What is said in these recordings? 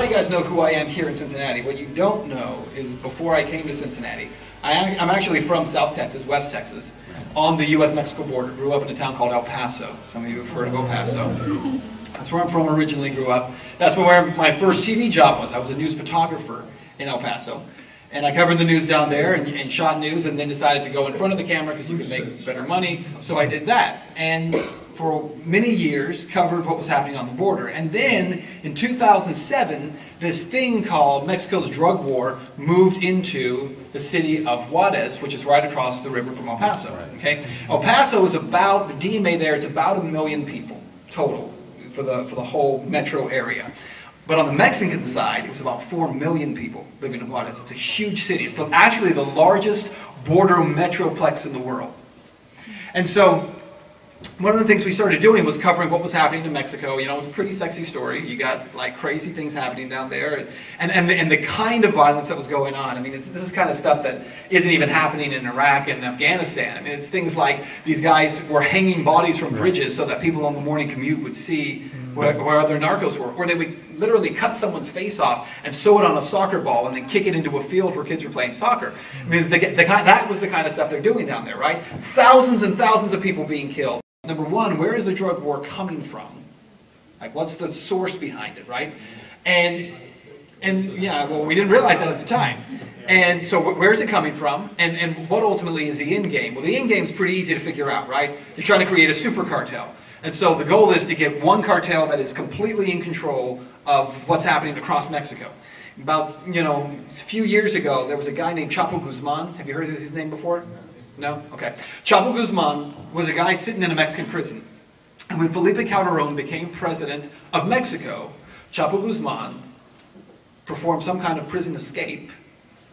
of you guys know who I am here in Cincinnati. What you don't know is before I came to Cincinnati, I'm actually from South Texas, West Texas, on the U.S.-Mexico border. Grew up in a town called El Paso. Some of you have heard of El Paso. That's where I'm from originally, grew up. That's where my first TV job was. I was a news photographer in El Paso. And I covered the news down there and shot news, and then decided to go in front of the camera because you could make better money. So I did that. And for many years, covered what was happening on the border. And then, in 2007, this thing called Mexico's drug war moved into the city of Juarez, which is right across the river from El Paso. Okay? El Paso is about, the DMA there, it's about 1 million people total for the whole metro area. But on the Mexican side, it was about 4 million people living in Juarez. It's a huge city. It's actually the largest border metroplex in the world. And so, one of the things we started doing was covering what was happening in Mexico. You know, it was a pretty sexy story. You got like crazy things happening down there, and the kind of violence that was going on. I mean, this is kind of stuff that isn't even happening in Iraq and Afghanistan. I mean, it's things like these guys were hanging bodies from bridges so that people on the morning commute would see where other narcos were, or they would literally cut someone's face off and sew it on a soccer ball and then kick it into a field where kids were playing soccer. I mean, that was the kind of stuff they're doing down there, right? Thousands and thousands of people being killed. Number one, where is the drug war coming from? Like, what's the source behind it, right? And yeah, well, we didn't realize that at the time. And so where's it coming from? And what ultimately is the end game? Well, the end game is pretty easy to figure out, right? You're trying to create a super cartel. And so the goal is to get one cartel that is completely in control of what's happening across Mexico. About, a few years ago, there was a guy named Chapo Guzman. Have you heard of his name before? No? Okay. Chapo Guzman was a guy sitting in a Mexican prison. And when Felipe Calderón became president of Mexico, Chapo Guzman performed some kind of prison escape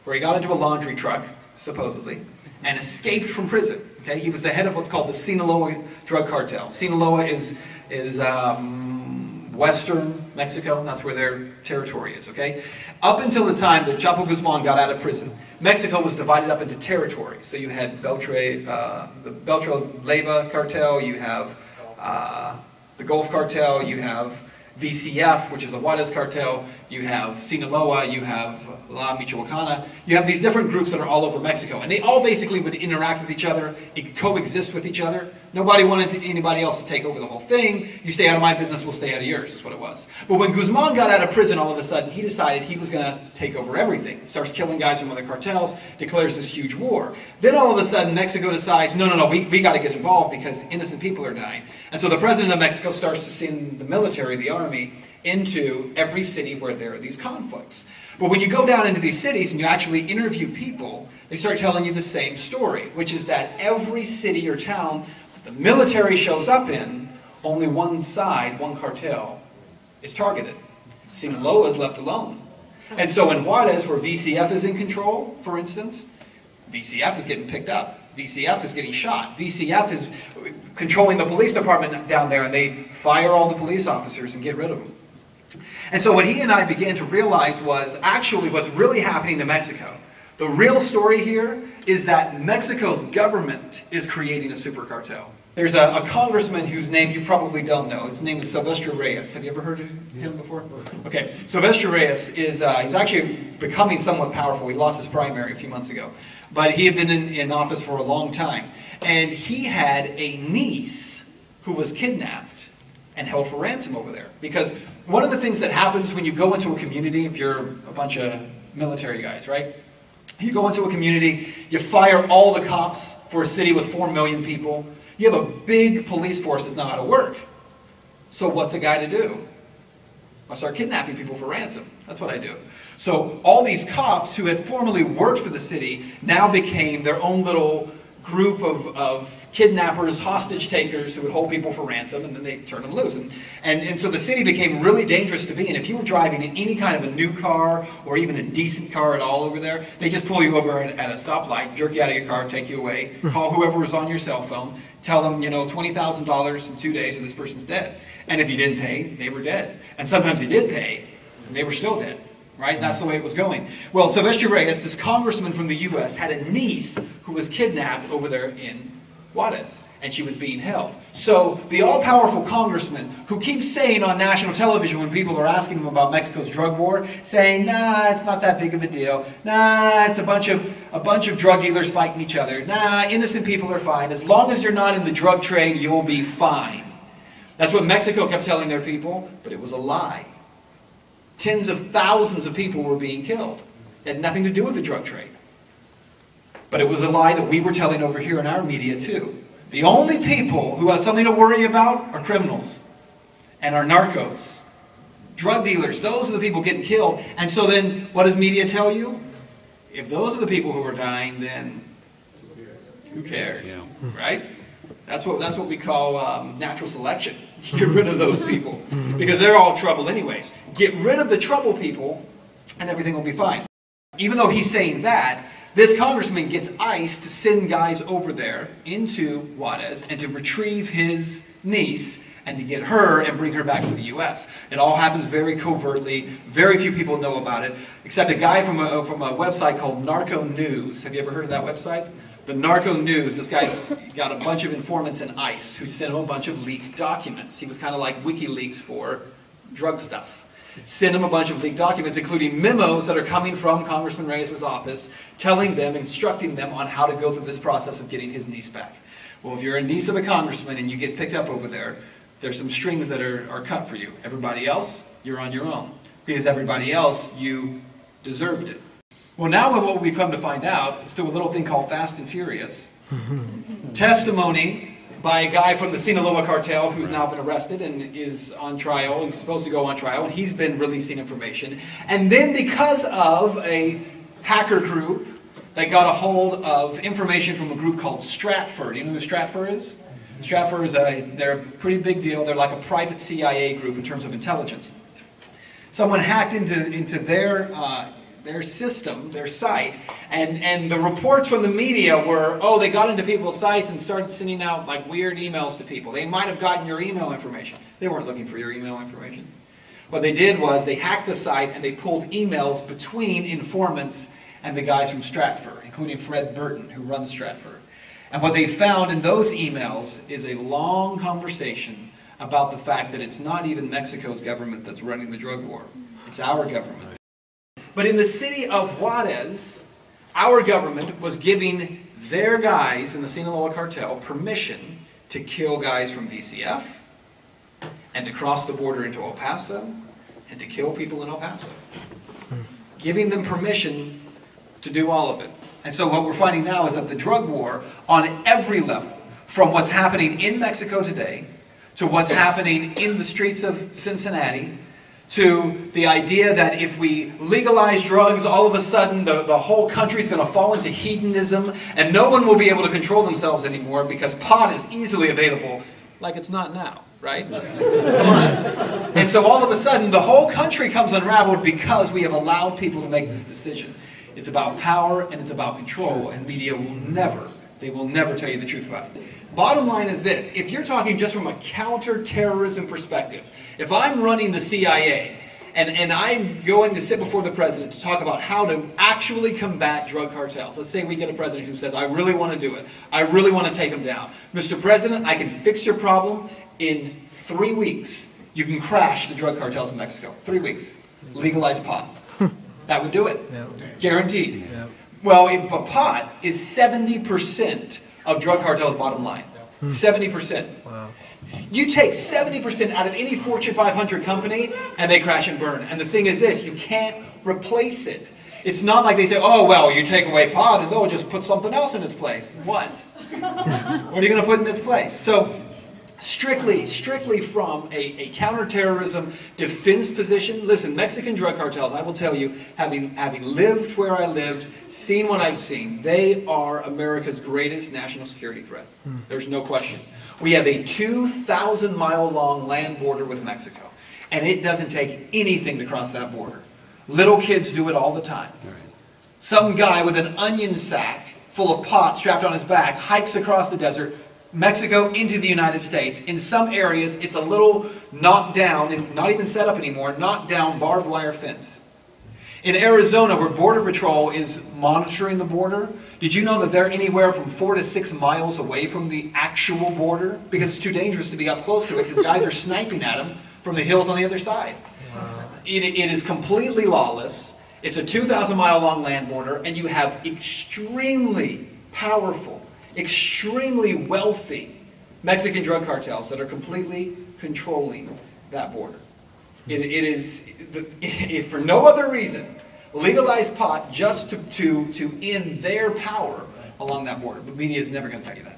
where he got into a laundry truck, supposedly, and escaped from prison. Okay? He was the head of what's called the Sinaloa drug cartel. Sinaloa is western Mexico. That's where their territory is. Okay? Up until the time that Chapo Guzman got out of prison, Mexico was divided up into territories. So you had the Beltra-Leyva cartel, you have the Gulf cartel, you have VCF, which is the Juarez cartel, you have Sinaloa, you have La Michoacana. You have these different groups that are all over Mexico. And they all basically would interact with each other, coexist with each other. Nobody wanted anybody else to take over the whole thing. You stay out of my business, we'll stay out of yours, is what it was. But when Guzman got out of prison, all of a sudden, he decided he was going to take over everything. Starts killing guys from other cartels, declares this huge war. Then all of a sudden, Mexico decides, no, we got to get involved because innocent people are dying. And so the president of Mexico starts to send the military, the army, into every city where there are these conflicts. But when you go down into these cities and you actually interview people, they start telling you the same story, which is that every city or town the military shows up in, only one side, one cartel, is targeted. Sinaloa is left alone. And so in Juarez, where VCF is in control, for instance, VCF is getting picked up. VCF is getting shot. VCF is controlling the police department down there, and they fire all the police officers and get rid of them. And so what he and I began to realize was actually what's really happening to Mexico. The real story here is that Mexico's government is creating a super cartel. There's a congressman whose name you probably don't know. His name is Silvestre Reyes. Have you ever heard of him before? Okay, Silvestre Reyes is he's actually becoming somewhat powerful. He lost his primary a few months ago. But he had been in office for a long time. And he had a niece who was kidnapped and held for ransom over there. Because one of the things that happens when you go into a community, if you're a bunch of military guys, right? You go into a community, you fire all the cops for a city with 4 million people. You have a big police force that's not out of work. So what's a guy to do? I start kidnapping people for ransom. That's what I do. So all these cops who had formerly worked for the city now became their own little group of kidnappers, hostage takers who would hold people for ransom, and then they turn them loose. And so the city became really dangerous to be in. If you were driving in any kind of a new car or even a decent car at all over there, they just pull you over at a stoplight, jerk you out of your car, take you away, call whoever was on your cell phone, tell them, $20,000 in 2 days and this person's dead. And if you didn't pay, they were dead. And sometimes you did pay, and they were still dead. Right? That's the way it was going. Well, Silvestre Reyes, this congressman from the U.S., had a niece who was kidnapped over there in Juarez, and she was being held. So the all-powerful congressman who keeps saying on national television when people are asking him about Mexico's drug war, saying, nah, it's not that big of a deal. Nah, it's a bunch of drug dealers fighting each other. Nah, innocent people are fine. As long as you're not in the drug trade, you'll be fine. That's what Mexico kept telling their people, but it was a lie. Tens of thousands of people were being killed. It had nothing to do with the drug trade. But it was a lie that we were telling over here in our media too. The only people who have something to worry about are criminals and are narcos. Drug dealers, those are the people getting killed. And so then, what does media tell you? If those are the people who are dying, then who cares, right? That's what we call natural selection. Get rid of those people, because they're all trouble anyways. Get rid of the trouble people, and everything will be fine. Even though he's saying that, this congressman gets ICE to send guys over there into Juarez and to retrieve his niece and to get her and bring her back to the U.S. It all happens very covertly. Very few people know about it, except a guy from a website called Narco News. Have you ever heard of that website? The Narco News, this guy's got a bunch of informants in ICE who sent him a bunch of leaked documents. He was kind of like WikiLeaks for drug stuff. Send him a bunch of leaked documents, including memos that are coming from Congressman Reyes' office, telling them, instructing them on how to go through this process of getting his niece back. Well, if you're a niece of a congressman and you get picked up over there, there's some strings that are cut for you. Everybody else, you're on your own. Because everybody else, you deserved it. Well, now what we've come to find out is through a little thing called Fast and Furious. Testimony by a guy from the Sinaloa cartel who's now been arrested and is on trial. He's supposed to go on trial, and he's been releasing information. And then because of a hacker group that got a hold of information from a group called Stratfor. Do you know who Stratfor is? Stratfor is they're a pretty big deal. They're like a private CIA group in terms of intelligence. Someone hacked into their system, their site, and the reports from the media were, oh, they got into people's sites and started sending out like weird emails to people. They might have gotten your email information. They weren't looking for your email information. What they did was they hacked the site and they pulled emails between informants and the guys from Stratfor, including Fred Burton, who runs Stratfor. And what they found in those emails is a long conversation about the fact that it's not even Mexico's government that's running the drug war. It's our government. But in the city of Juarez, our government was giving their guys in the Sinaloa cartel permission to kill guys from VCF and to cross the border into El Paso and to kill people in El Paso. Giving them permission to do all of it. And so what we're finding now is that the drug war on every level, from what's happening in Mexico today to what's happening in the streets of Cincinnati, to the idea that if we legalize drugs, all of a sudden the whole country is going to fall into hedonism and no one will be able to control themselves anymore because pot is easily available, like it's not now, right? Come on. And so all of a sudden the whole country comes unraveled because we have allowed people to make this decision. It's about power and it's about control, and media will never, they will never tell you the truth about it. Bottom line is this: if you're talking just from a counterterrorism perspective, if I'm running the CIA and I'm going to sit before the president to talk about how to actually combat drug cartels, let's say we get a president who says, I really want to do it, I really want to take them down. Mr. President, I can fix your problem in 3 weeks. You can crash the drug cartels in Mexico. 3 weeks. Legalize pot. That would do it. Yeah. Guaranteed. Yeah. Well, but pot is 70% of drug cartels' bottom line. 70%. Wow. You take 70% out of any Fortune 500 company and they crash and burn. And the thing is this, you can't replace it. It's not like they say, oh, well, you take away pot and they'll just put something else in its place. What? What are you going to put in its place? So strictly from a counterterrorism defense position, listen, Mexican drug cartels, I will tell you, having lived where I lived, seen what I've seen, they are America's greatest national security threat. There's no question. We have a 2,000-mile-long land border with Mexico, and it doesn't take anything to cross that border. Little kids do it all the time. Some guy with an onion sack full of pot strapped on his back hikes across the desert, Mexico into the United States. In some areas, it's a little knocked down, and not even set up anymore, knocked down barbed wire fence. In Arizona, where Border Patrol is monitoring the border, Did you know that they're anywhere from 4 to 6 miles away from the actual border? Because it's too dangerous to be up close to it, because guys are sniping at them from the hills on the other side. Wow. It is completely lawless. It's a 2,000-mile long land border, and you have extremely powerful, extremely wealthy Mexican drug cartels that are completely controlling that border. It is, for no other reason, legalize pot just to end their power along that border. The media is never going to tell you that.